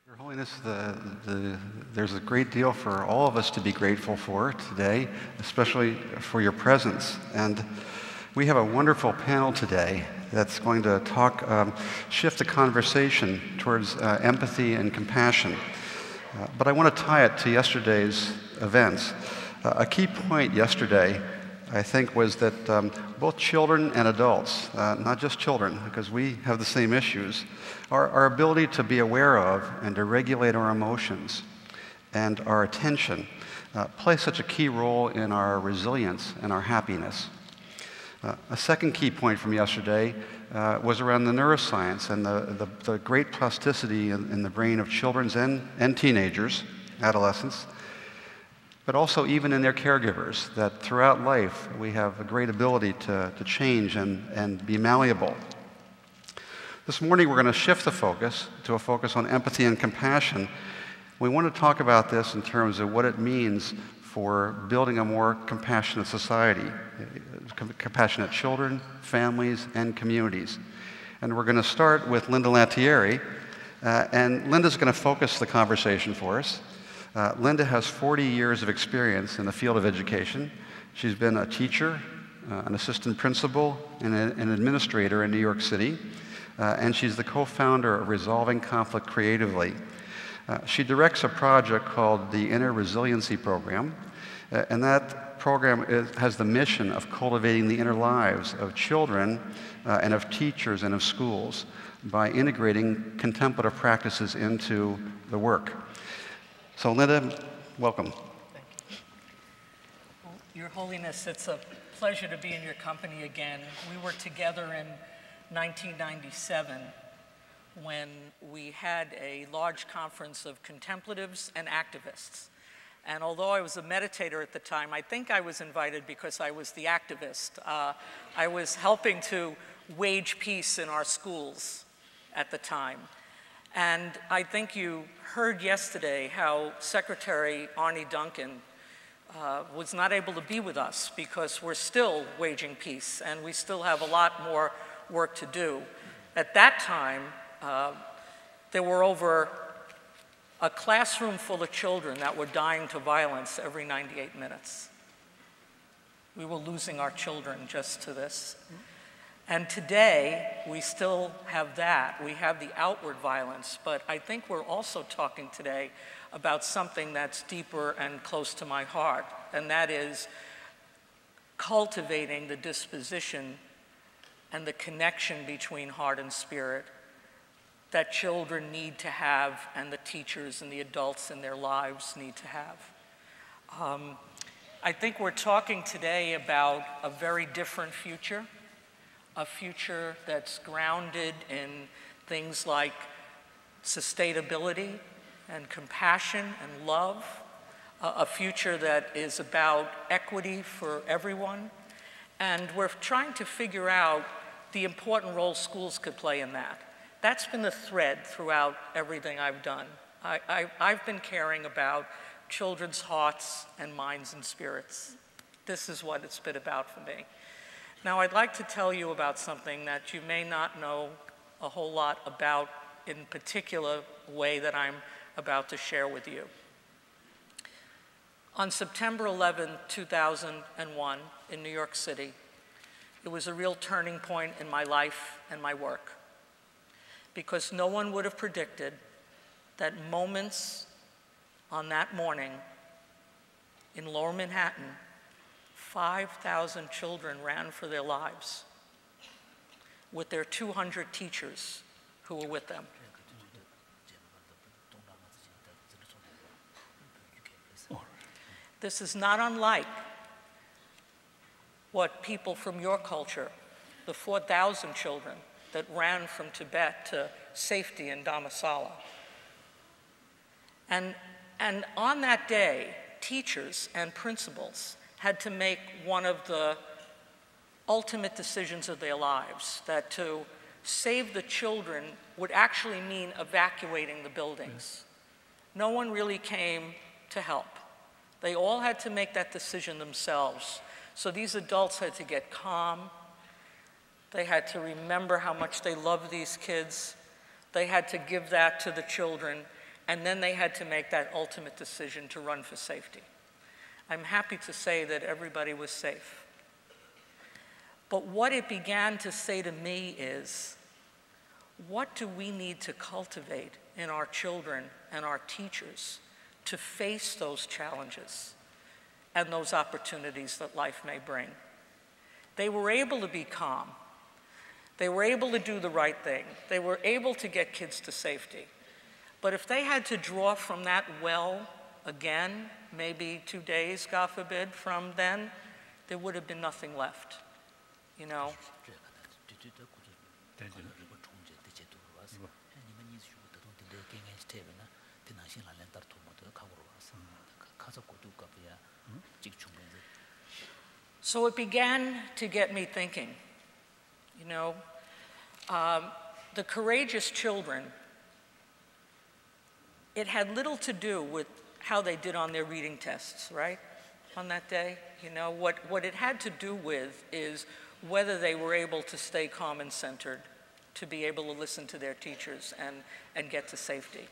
Your Holiness, there's a great deal for all of us to be grateful for today, especially for your presence. And we have a wonderful panel today that's going to shift the conversation towards empathy and compassion. But I want to tie it to yesterday's events. A key point yesterday, I think, was that both children and adults, not just children, because we have the same issues, our ability to be aware of and to regulate our emotions and our attention play such a key role in our resilience and our happiness. A second key point from yesterday was around the neuroscience and the great plasticity in the brain of children and teenagers, adolescents, but also even in their caregivers, that throughout life we have a great ability to change and be malleable. This morning we're going to shift the focus to a focus on empathy and compassion. We want to talk about this in terms of what it means for building a more compassionate society, compassionate children, families, and communities. And we're going to start with Linda Lantieri, and Linda's going to focus the conversation for us. Linda has 40 years of experience in the field of education. She's been a teacher, an assistant principal, and an administrator in New York City. And she's the co-founder of Resolving Conflict Creatively. She directs a project called the Inner Resiliency Program. And that program has the mission of cultivating the inner lives of children and of teachers and of schools by integrating contemplative practices into the work. So Linda, welcome. Thank you. Well, Your Holiness, it's a pleasure to be in your company again. We were together in 1997 when we had a large conference of contemplatives and activists. And although I was a meditator at the time, I think I was invited because I was the activist. I was helping to wage peace in our schools at the time. And I think you heard yesterday how Secretary Arne Duncan was not able to be with us because we're still waging peace and we still have a lot more work to do. At that time, there were over a classroom full of children that were dying to violence every 98 minutes. We were losing our children just to this. And today, we still have that. We have the outward violence, but I think we're also talking today about something that's deeper and close to my heart, and that is cultivating the disposition and the connection between heart and spirit that children need to have and the teachers and the adults in their lives need to have. I think we're talking today about a very different future, a future that's grounded in things like sustainability and compassion and love, a future that is about equity for everyone. And we're trying to figure out the important role schools could play in that. That's been the thread throughout everything I've done. I've been caring about children's hearts and minds and spirits. This is what it's been about for me. Now, I'd like to tell you about something that you may not know a whole lot about in particular way that I'm about to share with you. On September 11, 2001, in New York City, it was a real turning point in my life and my work, because no one would have predicted that moments on that morning in Lower Manhattan, 5,000 children ran for their lives with their 200 teachers who were with them. This is not unlike what people from your culture, the 4,000 children that ran from Tibet to safety in Dharamsala. And on that day, teachers and principals had to make one of the ultimate decisions of their lives, that to save the children would actually mean evacuating the buildings. No one really came to help. They all had to make that decision themselves. So these adults had to get calm. They had to remember how much they loved these kids. They had to give that to the children. And then they had to make that ultimate decision to run for safety. I'm happy to say that everybody was safe. But what it began to say to me is, what do we need to cultivate in our children and our teachers to face those challenges and those opportunities that life may bring? They were able to be calm. They were able to do the right thing. They were able to get kids to safety. But if they had to draw from that well again, maybe 2 days, God forbid, from then, there would have been nothing left, you know? So it began to get me thinking, you know, the courageous children, it had little to do with how they did on their reading tests, right, on that day. You know, what it had to do with is whether they were able to stay calm and centered, to be able to listen to their teachers and get to safety. It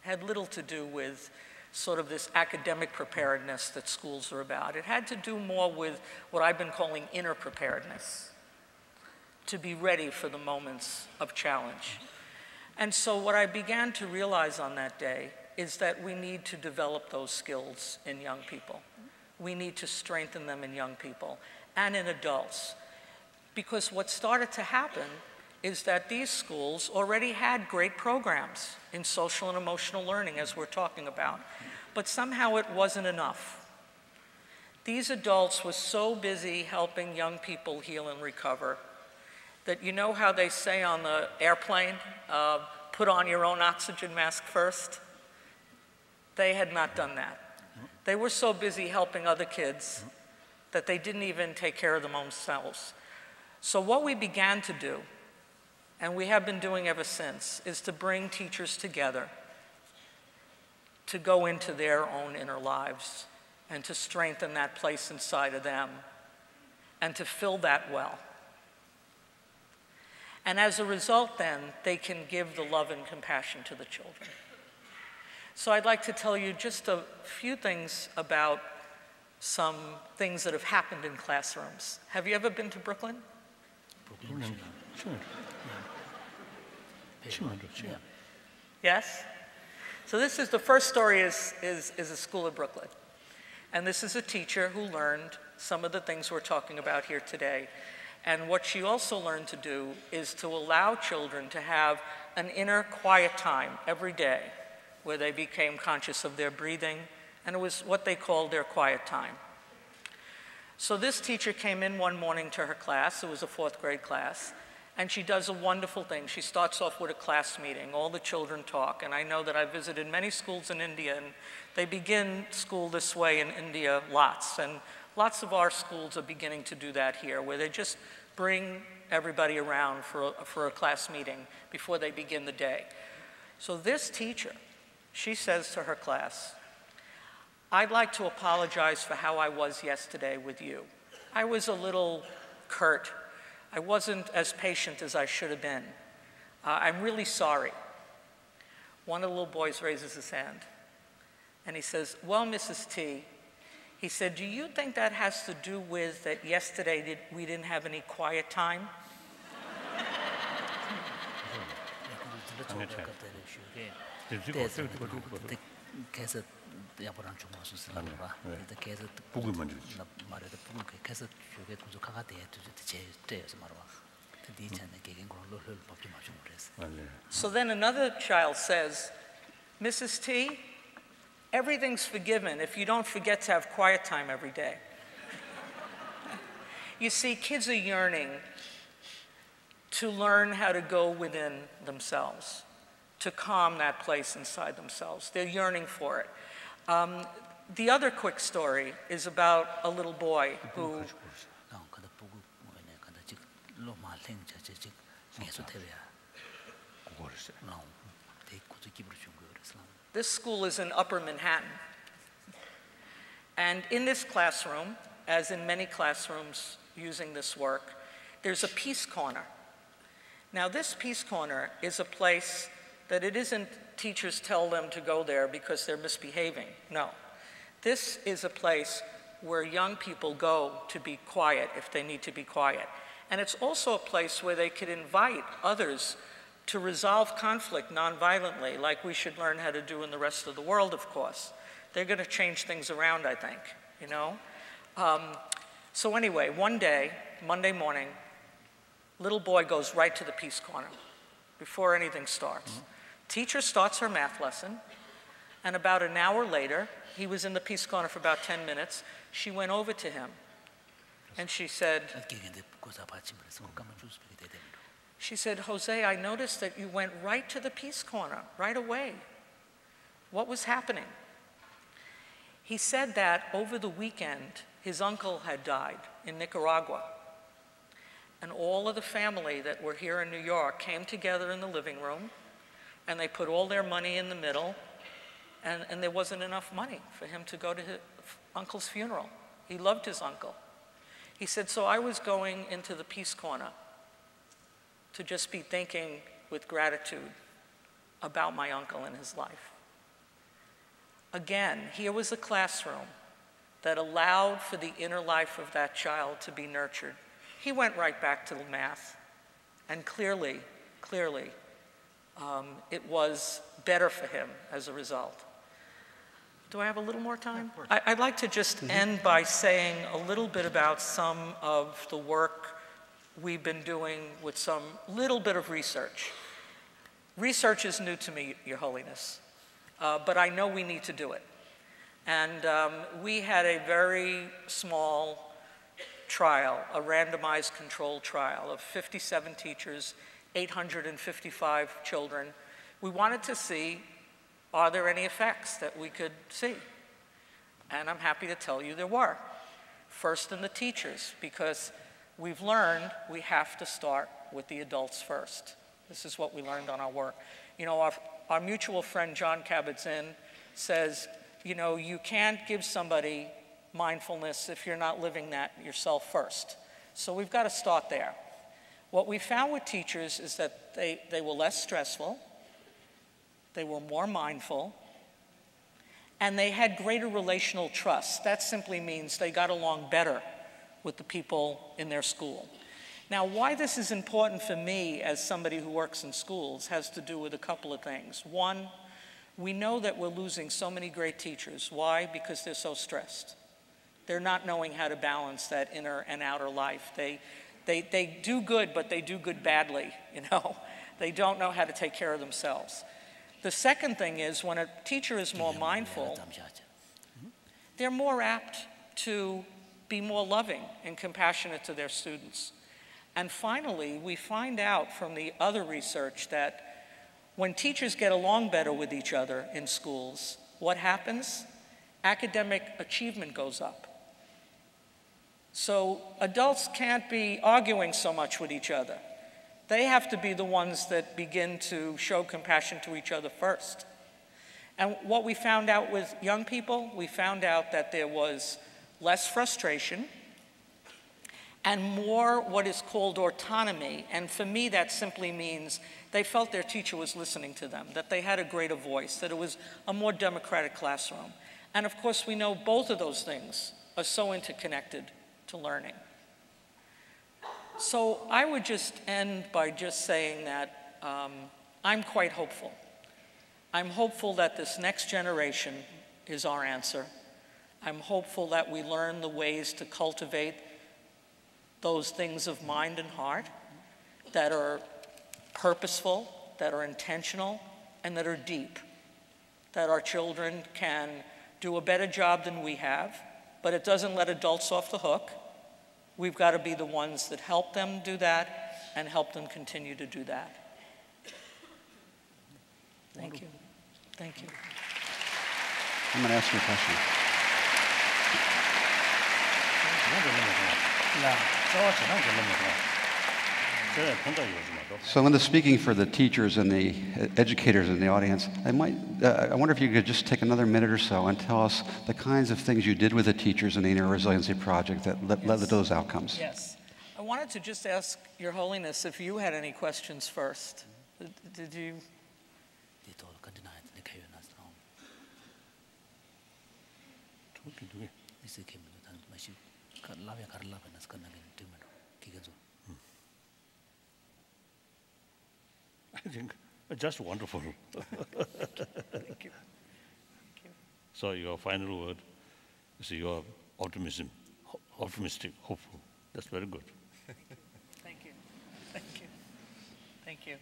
had little to do with sort of this academic preparedness that schools are about. It had to do more with what I've been calling inner preparedness, to be ready for the moments of challenge. And so what I began to realize on that day is that we need to develop those skills in young people. We need to strengthen them in young people and in adults. Because what started to happen is that these schools already had great programs in social and emotional learning, as we're talking about, but somehow it wasn't enough. These adults were so busy helping young people heal and recover that, you know how they say on the airplane, put on your own oxygen mask first? They had not done that. They were so busy helping other kids that they didn't even take care of themselves. So what we began to do, and we have been doing ever since, is to bring teachers together to go into their own inner lives and to strengthen that place inside of them and to fill that well. And as a result, then, they can give the love and compassion to the children. So I'd like to tell you just a few things about some things that have happened in classrooms. Have you ever been to Brooklyn? Sure. Yes? So this is, the first story is a school in Brooklyn. And this is a teacher who learned some of the things we're talking about here today. And what she also learned to do is to allow children to have an inner quiet time every day where they became conscious of their breathing, and it was what they called their quiet time. So this teacher came in one morning to her class. It was a 4th grade class. And she does a wonderful thing. She starts off with a class meeting. All the children talk. And I know that I've visited many schools in India, and they begin school this way in India lots. And lots of our schools are beginning to do that here, where they just bring everybody around for a class meeting before they begin the day. So this teacher, she says to her class, "I'd like to apologize for how I was yesterday with you. I was a little curt. I wasn't as patient as I should have been. I'm really sorry." One of the little boys raises his hand, and he says, "Well, Mrs. T," he said, "do you think that has to do with that yesterday we didn't have any quiet time?" So then another child says, "Mrs. T, everything's forgiven if you don't forget to have quiet time every day." You see, kids are yearning to learn how to go within themselves, to calm that place inside themselves. They're yearning for it. The other quick story is about a little boy who this school is in Upper Manhattan. And in this classroom, as in many classrooms using this work, there's a peace corner. Now this peace corner is a place that it isn't teachers tell them to go there because they're misbehaving. No. This is a place where young people go to be quiet if they need to be quiet. And it's also a place where they could invite others to resolve conflict nonviolently, like we should learn how to do in the rest of the world, of course. They're going to change things around, I think, you know? So anyway, one day, Monday morning, little boy goes right to the Peace Corner before anything starts. Teacher starts her math lesson, and about an hour later, he was in the Peace Corner for about 10 minutes. She went over to him, and she said, Jose, I noticed that you went right to the Peace Corner, right away. What was happening? He said that over the weekend, his uncle had died in Nicaragua. And all of the family that were here in New York came together in the living room, and they put all their money in the middle, and there wasn't enough money for him to go to his uncle's funeral. He loved his uncle. He said, so I was going into the Peace Corner to just be thinking with gratitude about my uncle and his life. Again, here was a classroom that allowed for the inner life of that child to be nurtured. He went right back to math, and clearly, it was better for him as a result. Do I have a little more time? I'd like to just end by saying a little bit about some of the work we've been doing with some little bit of research. Research is new to me, Your Holiness, but I know we need to do it. And we had a very small trial, a randomized controlled trial of 57 teachers, 855 children. We wanted to see, are there any effects that we could see? And I'm happy to tell you there were. First in the teachers, because we've learned we have to start with the adults first. This is what we learned on our work. You know, our mutual friend John Kabat-Zinn says, you know, you can't give somebody mindfulness if you're not living that yourself first. So we've got to start there. What we found with teachers is that they were less stressful, they were more mindful, and they had greater relational trust. That simply means they got along better with the people in their school. Now, why this is important for me as somebody who works in schools has to do with a couple of things. One, we know that we're losing so many great teachers. Why? Because they're so stressed. They're not knowing how to balance that inner and outer life. They do good, but they do good badly, you know. They don't know how to take care of themselves. The second thing is when a teacher is more mindful, they're more apt to be more loving and compassionate to their students. And finally, we find out from the other research that when teachers get along better with each other in schools, what happens? Academic achievement goes up. So adults can't be arguing so much with each other. They have to be the ones that begin to show compassion to each other first. And what we found out with young people, we found out that there was less frustration and more what is called autonomy. And for me, that simply means they felt their teacher was listening to them, that they had a greater voice, that it was a more democratic classroom. And of course, we know both of those things are so interconnected to learning. So I would just end by just saying that I'm quite hopeful. I'm hopeful that this next generation is our answer. I'm hopeful that we learn the ways to cultivate those things of mind and heart that are purposeful, that are intentional, and that are deep. That our children can do a better job than we have, but it doesn't let adults off the hook. We've got to be the ones that help them do that and help them continue to do that. Thank you. Thank you. I'm going to ask you a question. So when speaking for the teachers and the educators in the audience, I wonder if you could just take another minute or so and tell us the kinds of things you did with the teachers in the Inner Resiliency Project that led to those outcomes. Yes. I wanted to just ask Your Holiness if you had any questions first. Did you? I think just wonderful. Thank you. So your final word is your optimism, optimistic, hopeful. That's very good. Thank you. Thank you. Thank you.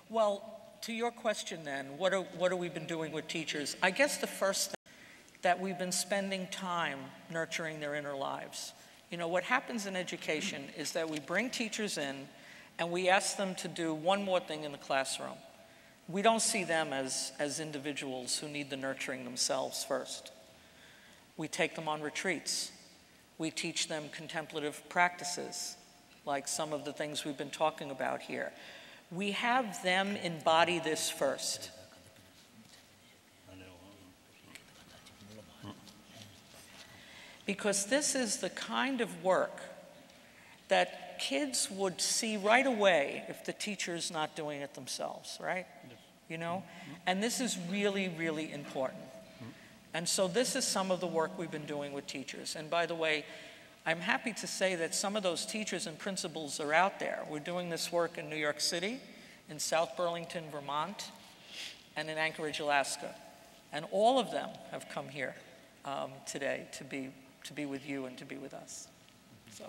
Well, to your question then, what have we been doing with teachers? I guess the first thing that we've been spending time nurturing their inner lives. You know, what happens in education is that we bring teachers in and we ask them to do one more thing in the classroom. We don't see them as individuals who need the nurturing themselves first. We take them on retreats. We teach them contemplative practices, like some of the things we've been talking about here. We have them embody this first. Because this is the kind of work that kids would see right away if the teacher's not doing it themselves, right? You know? And this is really, really important. And so this is some of the work we've been doing with teachers. And by the way, I'm happy to say that some of those teachers and principals are out there. We're doing this work in New York City, in South Burlington, Vermont, and in Anchorage, Alaska. And all of them have come here today to be with you and to be with us. So.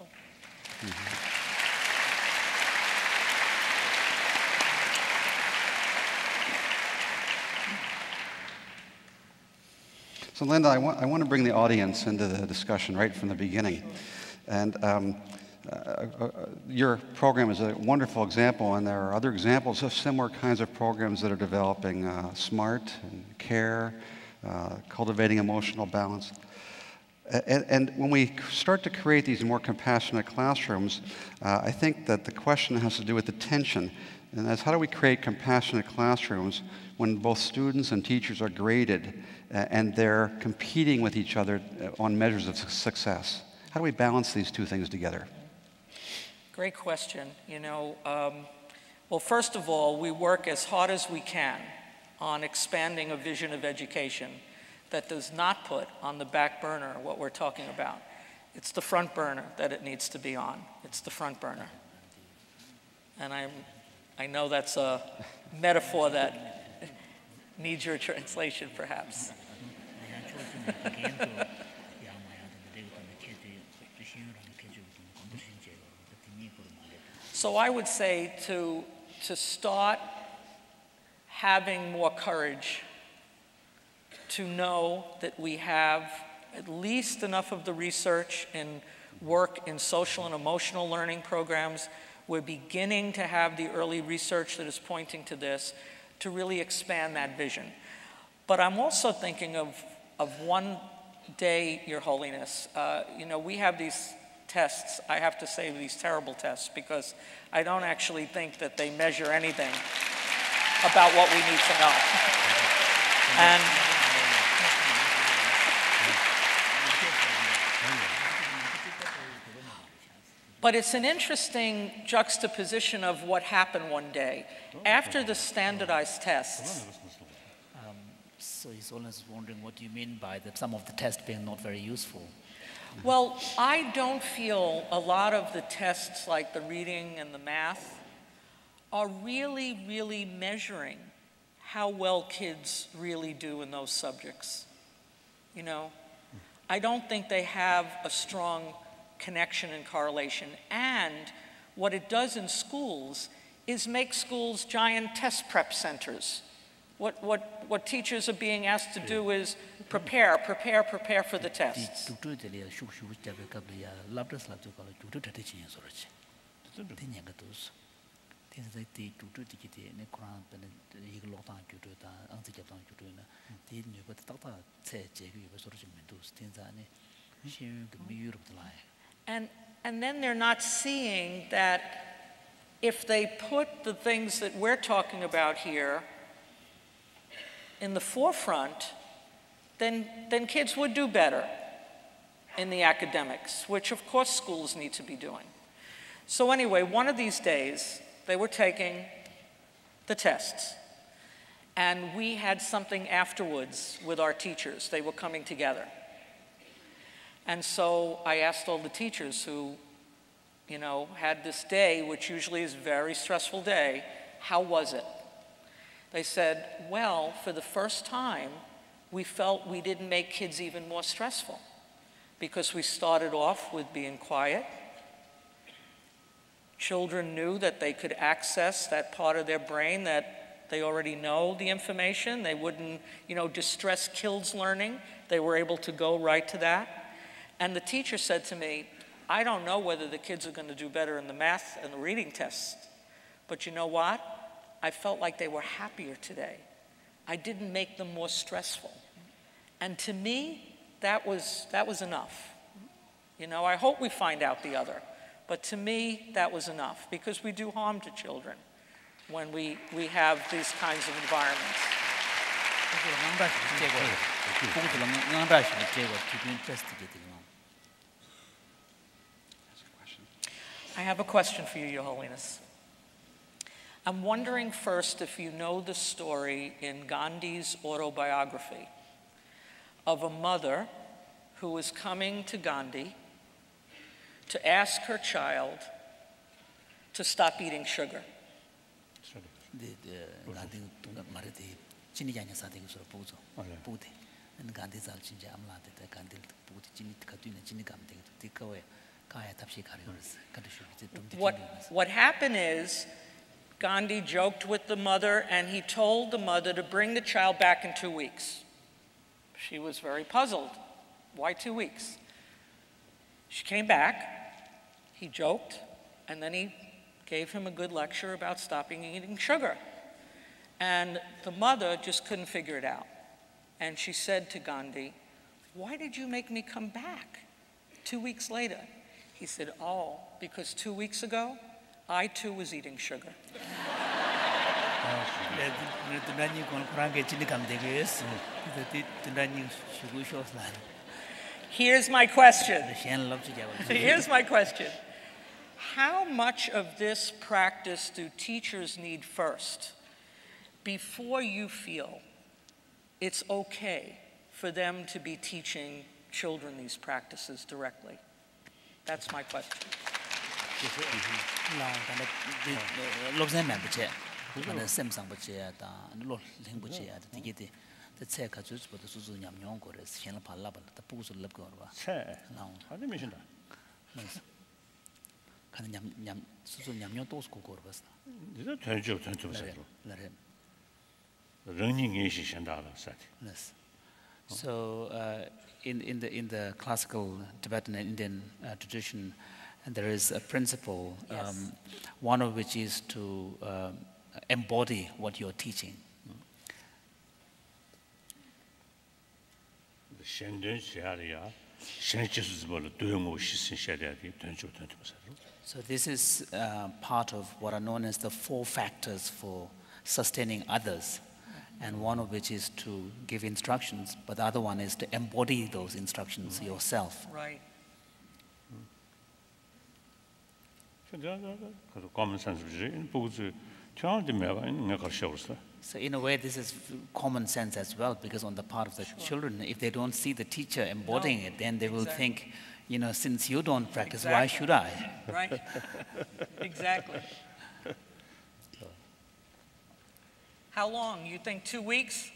So Linda, I want to bring the audience into the discussion right from the beginning. And your program is a wonderful example, and there are other examples of similar kinds of programs that are developing SMART and CARE, cultivating emotional balance. And when we start to create these more compassionate classrooms, I think that the question has to do with the tension. And that's how do we create compassionate classrooms when both students and teachers are graded and they're competing with each other on measures of success? How do we balance these two things together? Great question. You know, well, first of all, we work as hard as we can on expanding a vision of education that does not put on the back burner what we're talking about. It's the front burner that it needs to be on. It's the front burner. And I know that's a metaphor that needs your translation, perhaps. So I would say to start having more courage to know that we have at least enough of the research and work in social and emotional learning programs. We're beginning to have the early research that is pointing to this, to really expand that vision. But I'm also thinking of one day, Your Holiness. You know, we have these tests, I have to say these terrible tests, because I don't actually think that they measure anything about what we need to know. And but it's an interesting juxtaposition of what happened one day. After the standardized tests. So he's always wondering what you mean by some of the tests being not very useful. Well, I don't feel a lot of the tests like the reading and the math are really, really measuring how well kids really do in those subjects. You know, I don't think they have a strong connection and correlation. And what it does in schools is make schools giant test prep centers. What teachers are being asked to do is prepare for the tests. And then they're not seeing that if they put the things that we're talking about here in the forefront, then kids would do better in the academics, which of course schools need to be doing. So anyway, one of these days, they were taking the tests, and we had something afterwards with our teachers. They were coming together. And so I asked all the teachers who, had this day, which usually is a very stressful day, how was it? They said, well, for the first time, we felt we didn't make kids even more stressful because we started off with being quiet. Children knew that they could access that part of their brain that they already know the information. They wouldn't, distress kills learning. They were able to go right to that. And the teacher said to me, I don't know whether the kids are going to do better in the math and the reading tests, but you know what? I felt like they were happier today. I didn't make them more stressful. And to me, that was enough. I hope we find out the other. But to me, that was enough, because we do harm to children when we have these kinds of environments. I have a question for you, Your Holiness. I'm wondering first if you know the story in Gandhi's autobiography of a mother who was coming to Gandhi to ask her child to stop eating sugar. What happened is Gandhi joked with the mother, and he told the mother to bring the child back in 2 weeks. She was very puzzled. Why 2 weeks? She came back, he joked, and then he gave him a good lecture about stopping eating sugar. And the mother just couldn't figure it out. And she said to Gandhi, why did you make me come back 2 weeks later? He said, oh, because 2 weeks ago, I too was eating sugar. Here's my question. Here's my question. How much of this practice do teachers need first before you feel it's okay for them to be teaching children these practices directly? That's my question. So in the classical Tibetan and Indian tradition, and there is a principle, one of which is to embody what you're teaching. So this is part of what are known as the 4 factors for sustaining others, and one of which is to give instructions, but the other one is to embody those instructions yourself. Right. So in a way, this is common sense as well, because on the part of the children, if they don't see the teacher embodying it, then they will think, since you don't practice, why should I? Right. Exactly. How long? You think 2 weeks?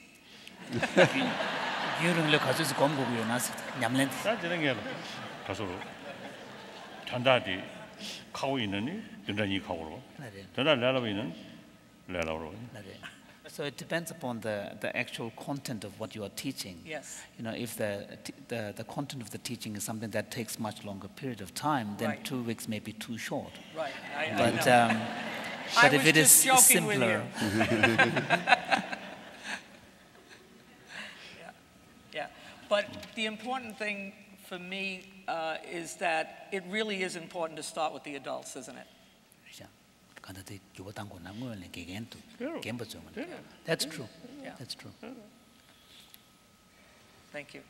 So it depends upon the actual content of what you are teaching. Yes. If the content of the teaching is something that takes much longer period of time, then 2 weeks may be too short. Right. But if it is simpler. Yeah. But the important thing for me is that it really is important to start with the adults, isn't it? That's true. Yeah. That's true. Thank you.